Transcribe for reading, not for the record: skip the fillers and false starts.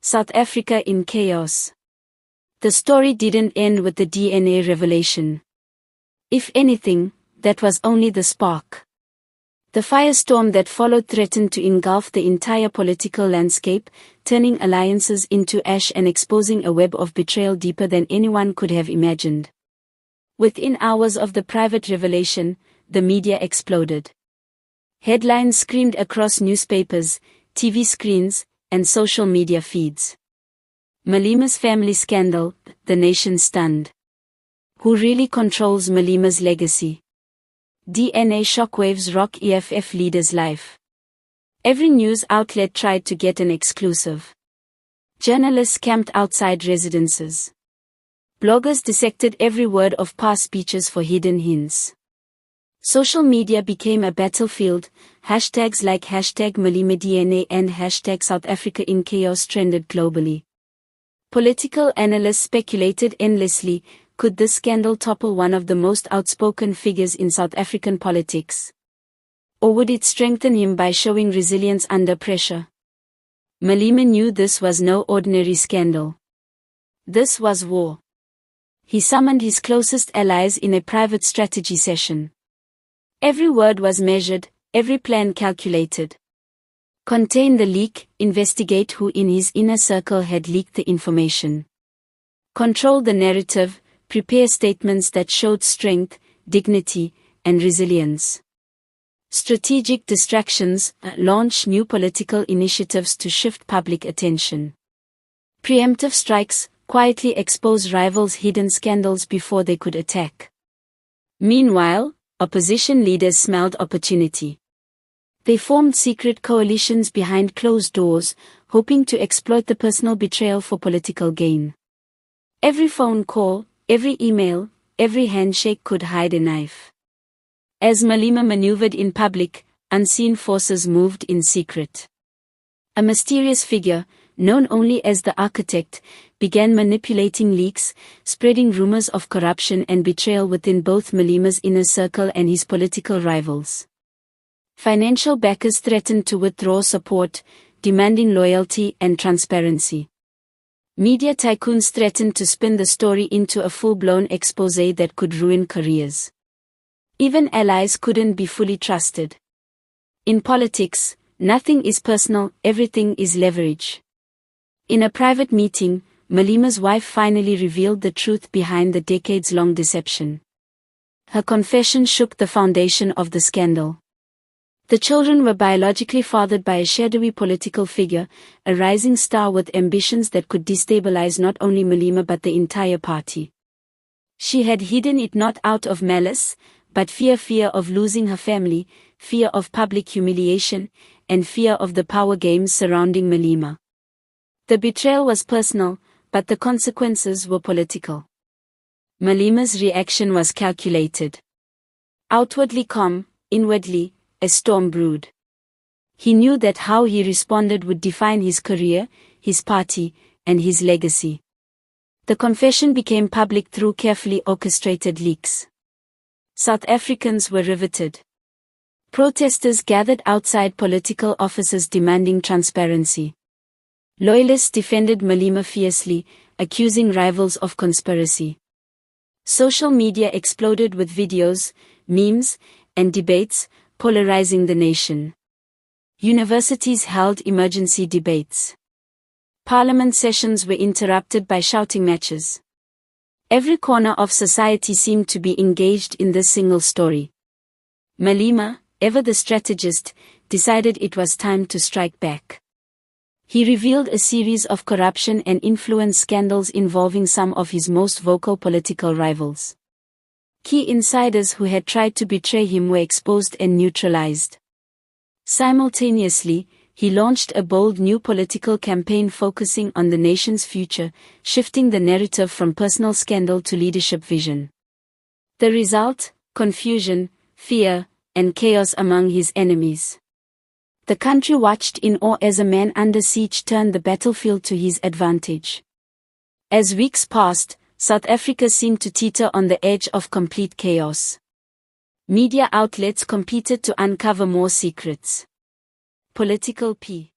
South Africa in chaos. The story didn't end with the DNA revelation. If anything, that was only the spark. The firestorm that followed threatened to engulf the entire political landscape, turning alliances into ash and exposing a web of betrayal deeper than anyone could have imagined. Within hours of the private revelation, the media exploded. Headlines screamed across newspapers, TV screens, and social media feeds. Malema's family scandal, the nation stunned. Who really controls Malema's legacy? DNA shockwaves rock EFF leader's life. Every news outlet tried to get an exclusive. Journalists camped outside residences. Bloggers dissected every word of past speeches for hidden hints. Social media became a battlefield. Hashtags like #MalemaDNA and #South Africa in chaos trended globally. Political analysts speculated endlessly, could this scandal topple one of the most outspoken figures in South African politics? Or would it strengthen him by showing resilience under pressure? Malema knew this was no ordinary scandal. This was war. He summoned his closest allies in a private strategy session. Every word was measured, every plan calculated. Contain the leak, investigate who in his inner circle had leaked the information. Control the narrative, prepare statements that showed strength, dignity, and resilience. Strategic distractions, launch new political initiatives to shift public attention. Preemptive strikes, quietly expose rivals' hidden scandals before they could attack. Meanwhile, opposition leaders smelled opportunity. They formed secret coalitions behind closed doors, hoping to exploit the personal betrayal for political gain. Every phone call, every email, every handshake could hide a knife. As Malema maneuvered in public, unseen forces moved in secret. A mysterious figure, known only as the architect, began manipulating leaks, spreading rumors of corruption and betrayal within both Malema's inner circle and his political rivals. Financial backers threatened to withdraw support, demanding loyalty and transparency. Media tycoons threatened to spin the story into a full-blown exposé that could ruin careers. Even allies couldn't be fully trusted. In politics, nothing is personal, everything is leverage. In a private meeting, Malema's wife finally revealed the truth behind the decades-long deception. Her confession shook the foundation of the scandal. The children were biologically fathered by a shadowy political figure, a rising star with ambitions that could destabilize not only Malema but the entire party. She had hidden it not out of malice, but fear of losing her family, fear of public humiliation, and fear of the power games surrounding Malema. The betrayal was personal, but the consequences were political. Malema's reaction was calculated. Outwardly calm, inwardly, a storm brewed. He knew that how he responded would define his career, his party, and his legacy. The confession became public through carefully orchestrated leaks. South Africans were riveted. Protesters gathered outside political offices demanding transparency. Loyalists defended Malema fiercely, accusing rivals of conspiracy. Social media exploded with videos, memes, and debates, polarizing the nation. Universities held emergency debates. Parliament sessions were interrupted by shouting matches. Every corner of society seemed to be engaged in this single story. Malema, ever the strategist, decided it was time to strike back. He revealed a series of corruption and influence scandals involving some of his most vocal political rivals. Key insiders who had tried to betray him were exposed and neutralized. Simultaneously, he launched a bold new political campaign focusing on the nation's future, shifting the narrative from personal scandal to leadership vision. The result? Confusion, fear, and chaos among his enemies. The country watched in awe as a man under siege turned the battlefield to his advantage. As weeks passed, South Africa seemed to teeter on the edge of complete chaos. Media outlets competed to uncover more secrets. Political P.